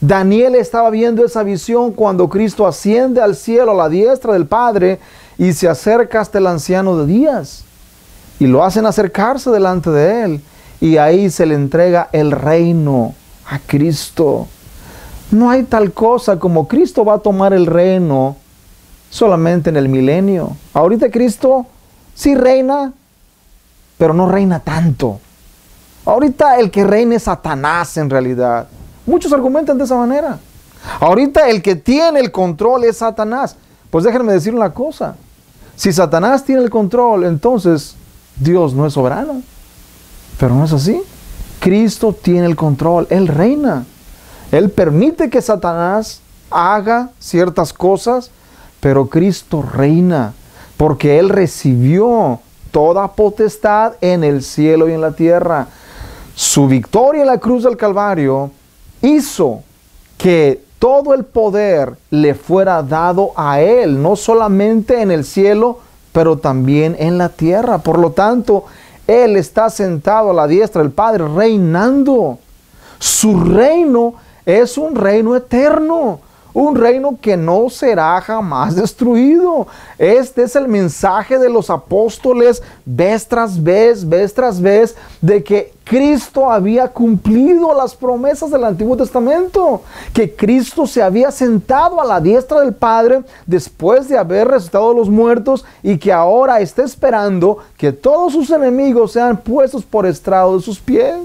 Daniel estaba viendo esa visión cuando Cristo asciende al cielo a la diestra del Padre y se acerca hasta el anciano de días. Y lo hacen acercarse delante de Él. Y ahí se le entrega el reino a Cristo. No hay tal cosa como Cristo va a tomar el reino solamente en el milenio. Ahorita Cristo sí reina, pero no reina tanto. Ahorita el que reina es Satanás en realidad. Muchos argumentan de esa manera. Ahorita el que tiene el control es Satanás. Pues déjenme decir una cosa. Si Satanás tiene el control, entonces Dios no es soberano. Pero no es así. Cristo tiene el control. Él reina. Él permite que Satanás haga ciertas cosas, pero Cristo reina. Porque Él recibió toda potestad en el cielo y en la tierra. Su victoria en la cruz del Calvario hizo que todo el poder le fuera dado a Él, no solamente en el cielo, pero también en la tierra. Por lo tanto, Él está sentado a la diestra del Padre, reinando. Su reino es un reino eterno, un reino que no será jamás destruido. Este es el mensaje de los apóstoles vez tras vez, de que Cristo había cumplido las promesas del Antiguo Testamento, que Cristo se había sentado a la diestra del Padre después de haber resucitado a los muertos y que ahora está esperando que todos sus enemigos sean puestos por estrado de sus pies.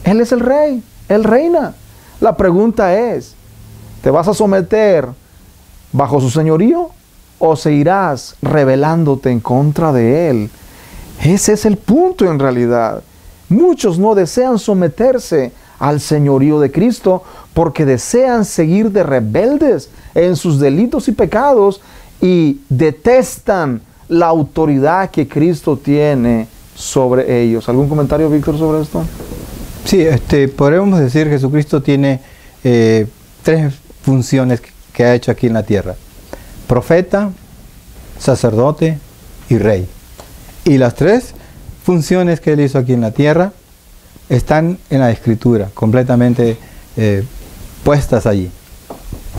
Él es el Rey, Él reina. La pregunta es: ¿te vas a someter bajo su señorío o seguirás rebelándote en contra de Él? Ese es el punto en realidad. Muchos no desean someterse al señorío de Cristo porque desean seguir de rebeldes en sus delitos y pecados y detestan la autoridad que Cristo tiene sobre ellos. ¿Algún comentario, Víctor, sobre esto? Sí, podríamos decir que Jesucristo tiene tres funciones que ha hecho aquí en la tierra: profeta, sacerdote y rey. Y las tres funciones que Él hizo aquí en la tierra están en la Escritura, completamente puestas allí.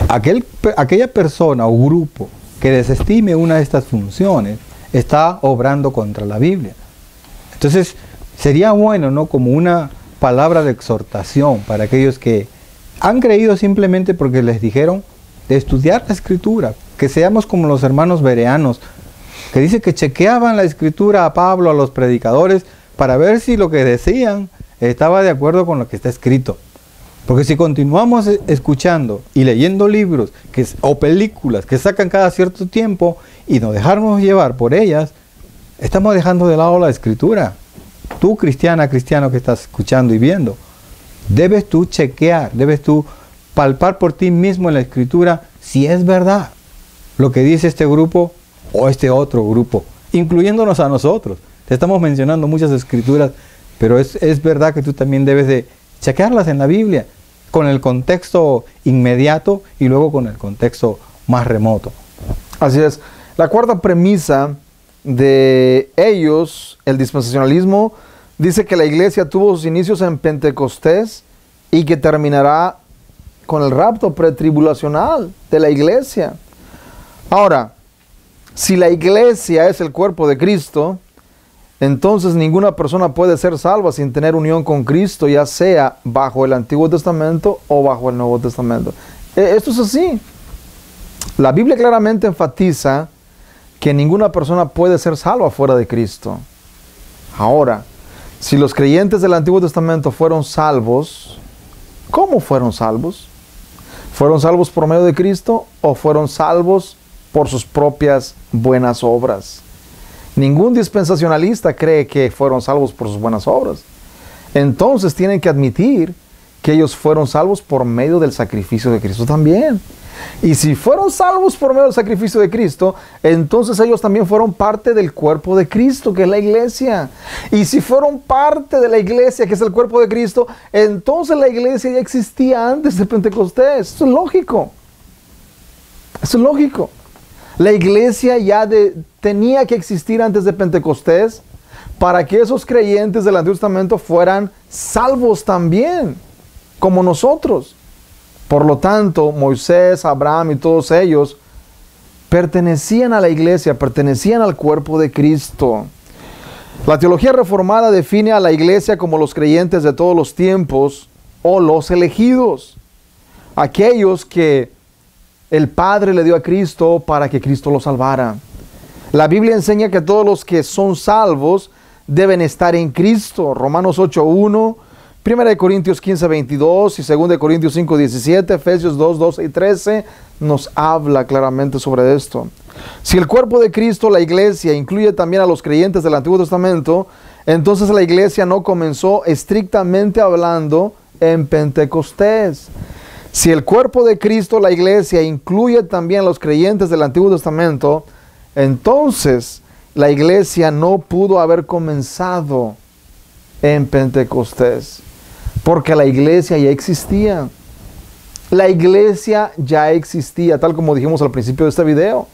Aquella persona o grupo que desestime una de estas funciones está obrando contra la Biblia. Entonces, sería bueno, ¿no?, como una palabra de exhortación para aquellos que han creído simplemente porque les dijeron de estudiar la Escritura, que seamos como los hermanos bereanos, que dice que chequeaban la Escritura a Pablo, a los predicadores, para ver si lo que decían estaba de acuerdo con lo que está escrito. Porque si continuamos escuchando y leyendo libros o películas que sacan cada cierto tiempo y nos dejamos llevar por ellas, estamos dejando de lado la Escritura. Tú, cristiana, cristiano que estás escuchando y viendo, debes tú chequear, debes tú palpar por ti mismo en la Escritura si es verdad lo que dice este grupo o este otro grupo, incluyéndonos a nosotros. Te estamos mencionando muchas escrituras, pero es verdad que tú también debes de chequearlas en la Biblia, con el contexto inmediato y luego con el contexto más remoto. Así es. La cuarta premisa de ellos, el dispensacionalismo, dice que la iglesia tuvo sus inicios en Pentecostés y que terminará con el rapto pretribulacional de la iglesia. Ahora, si la iglesia es el cuerpo de Cristo, entonces ninguna persona puede ser salva sin tener unión con Cristo, ya sea bajo el Antiguo Testamento o bajo el Nuevo Testamento. Esto es así. La Biblia claramente enfatiza que ninguna persona puede ser salva fuera de Cristo. Ahora, si los creyentes del Antiguo Testamento fueron salvos, ¿cómo fueron salvos? ¿Fueron salvos por medio de Cristo o fueron salvos por sus propias buenas obras? Ningún dispensacionalista cree que fueron salvos por sus buenas obras. Entonces tienen que admitir que ellos fueron salvos por medio del sacrificio de Cristo también. Y si fueron salvos por medio del sacrificio de Cristo, entonces ellos también fueron parte del cuerpo de Cristo, que es la iglesia. Y si fueron parte de la iglesia, que es el cuerpo de Cristo, entonces la iglesia ya existía antes de Pentecostés. Eso es lógico. Eso es lógico. La iglesia ya tenía que existir antes de Pentecostés para que esos creyentes del Antiguo Testamento fueran salvos también, como nosotros. Por lo tanto, Moisés, Abraham y todos ellos pertenecían a la iglesia, pertenecían al cuerpo de Cristo. La teología reformada define a la iglesia como los creyentes de todos los tiempos o los elegidos, aquellos que el Padre le dio a Cristo para que Cristo los salvara. La Biblia enseña que todos los que son salvos deben estar en Cristo. Romanos 8:1, 1 Corintios 15:22 y 2 Corintios 5:17, Efesios 2:12 y 13 nos habla claramente sobre esto. Si el cuerpo de Cristo, la iglesia, incluye también a los creyentes del Antiguo Testamento, entonces la iglesia no comenzó estrictamente hablando en Pentecostés. Si el cuerpo de Cristo, la iglesia, incluye también a los creyentes del Antiguo Testamento, entonces la iglesia no pudo haber comenzado en Pentecostés, porque la iglesia ya existía. La iglesia ya existía, tal como dijimos al principio de este video.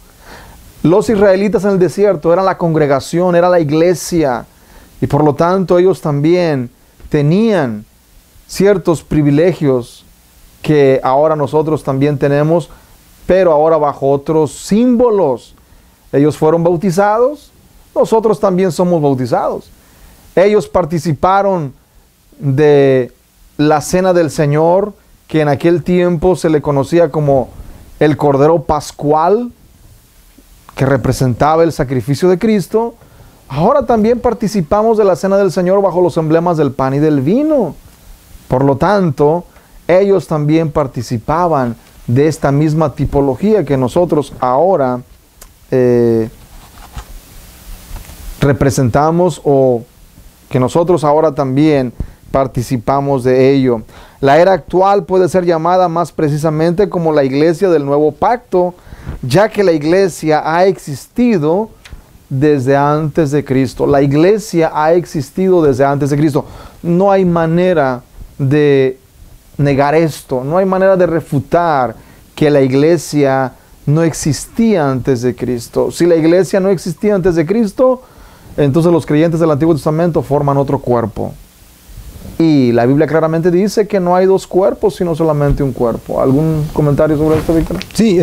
Los israelitas en el desierto eran la congregación, era la iglesia, y por lo tanto ellos también tenían ciertos privilegios que ahora nosotros también tenemos, pero ahora bajo otros símbolos. Ellos fueron bautizados, nosotros también somos bautizados. Ellos participaron de la cena del Señor, que en aquel tiempo se le conocía como el Cordero Pascual, que representaba el sacrificio de Cristo. Ahora también participamos de la cena del Señor bajo los emblemas del pan y del vino. Por lo tanto, ellos también participaban de esta misma tipología que nosotros ahora representamos, o que nosotros ahora también participamos de ello. La era actual puede ser llamada más precisamente como la iglesia del nuevo pacto, ya que la iglesia ha existido desde antes de Cristo. La iglesia ha existido desde antes de Cristo. No hay manera de negar esto, no hay manera de refutar que la iglesia no existía antes de Cristo. Si la iglesia no existía antes de Cristo, entonces los creyentes del Antiguo Testamento forman otro cuerpo. Y la Biblia claramente dice que no hay dos cuerpos, sino solamente un cuerpo. ¿Algún comentario sobre esto, Víctor? Sí,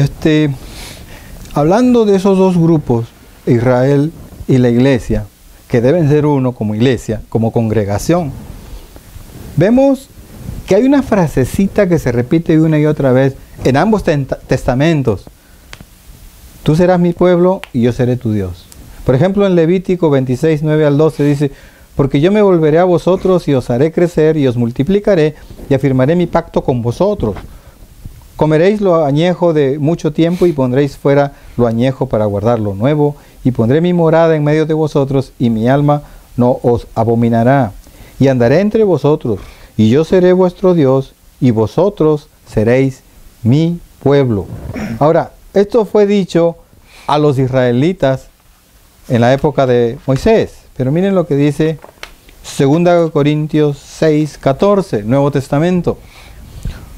hablando de esos dos grupos, Israel y la iglesia, que deben ser uno como iglesia, como congregación, vemos que hay una frasecita que se repite una y otra vez en ambos testamentos. Tú serás mi pueblo y yo seré tu Dios. Por ejemplo, en Levítico 26, 9 al 12 dice: porque yo me volveré a vosotros y os haré crecer y os multiplicaré y afirmaré mi pacto con vosotros. Comeréis lo añejo de mucho tiempo y pondréis fuera lo añejo para guardar lo nuevo, y pondré mi morada en medio de vosotros y mi alma no os abominará. Y andaré entre vosotros y yo seré vuestro Dios y vosotros seréis mi pueblo. Ahora, esto fue dicho a los israelitas en la época de Moisés. Pero miren lo que dice 2 Corintios 6, 14, Nuevo Testamento.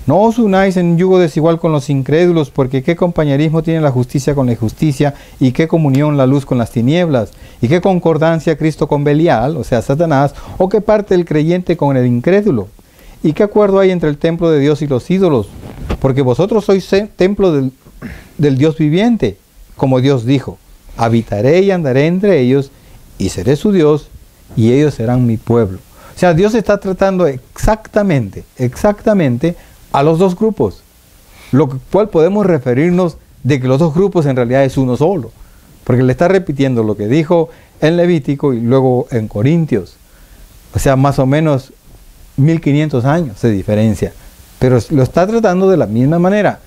No os unáis en yugo desigual con los incrédulos, porque qué compañerismo tiene la justicia con la injusticia, y qué comunión la luz con las tinieblas, y qué concordancia Cristo con Belial, o sea, Satanás, o qué parte el creyente con el incrédulo, y qué acuerdo hay entre el templo de Dios y los ídolos, porque vosotros sois templo del Dios viviente, como Dios dijo: habitaré y andaré entre ellos, y seré su Dios, y ellos serán mi pueblo. O sea, Dios está tratando exactamente a los dos grupos, lo cual podemos referirnos de que los dos grupos en realidad es uno solo, porque le está repitiendo lo que dijo en Levítico y luego en Corintios. O sea, más o menos 1500 años de diferencia, pero lo está tratando de la misma manera.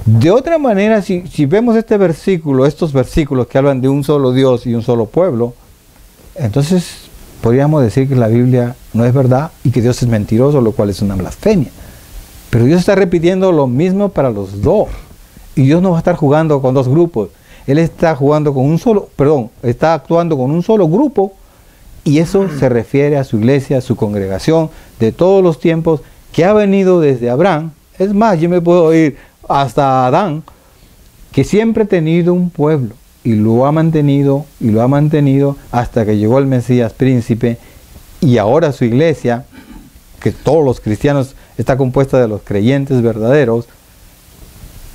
De otra manera, si vemos este versículo, estos versículos que hablan de un solo Dios y un solo pueblo, entonces podríamos decir que la Biblia no es verdad y que Dios es mentiroso, lo cual es una blasfemia. Pero Dios está repitiendo lo mismo para los dos. Y Dios no va a estar jugando con dos grupos. Él está jugando con está actuando con un solo grupo, y eso se refiere a su iglesia, a su congregación de todos los tiempos, que ha venido desde Abraham. Es más, yo me puedo ir hasta Adán, que siempre ha tenido un pueblo y lo ha mantenido hasta que llegó el Mesías príncipe, y ahora su iglesia, que todos los cristianos está compuesta de los creyentes verdaderos,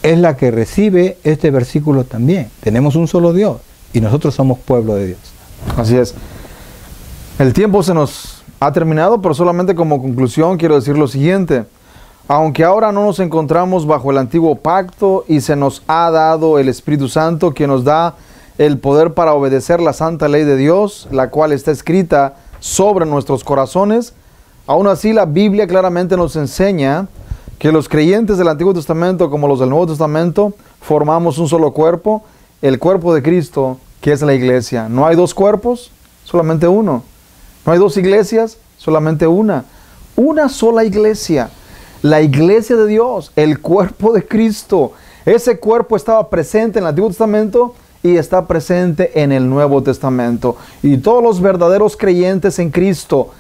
es la que recibe este versículo también. Tenemos un solo Dios y nosotros somos pueblo de Dios. Así es. El tiempo se nos ha terminado, pero solamente como conclusión quiero decir lo siguiente. Aunque ahora no nos encontramos bajo el antiguo pacto y se nos ha dado el Espíritu Santo, que nos da el poder para obedecer la santa ley de Dios, la cual está escrita sobre nuestros corazones, aún así la Biblia claramente nos enseña que los creyentes del Antiguo Testamento como los del Nuevo Testamento formamos un solo cuerpo, el cuerpo de Cristo, que es la iglesia. No hay dos cuerpos, solamente uno. No hay dos iglesias, solamente una. Una sola iglesia. La iglesia de Dios, el cuerpo de Cristo. Ese cuerpo estaba presente en el Antiguo Testamento y está presente en el Nuevo Testamento. Y todos los verdaderos creyentes en Cristo,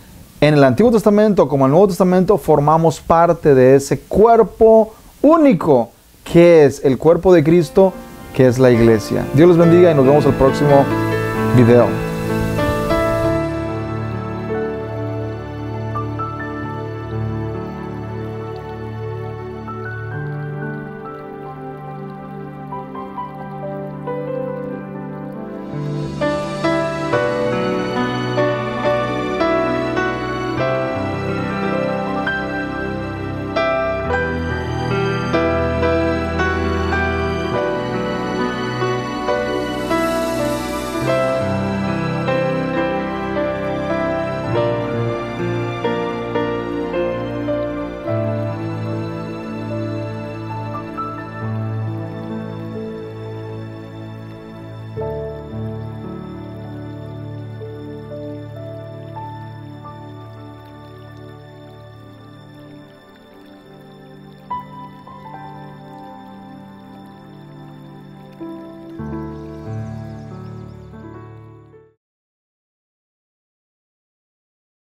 en el Antiguo Testamento como en el Nuevo Testamento, formamos parte de ese cuerpo único, que es el cuerpo de Cristo, que es la iglesia. Dios les bendiga y nos vemos el próximo video.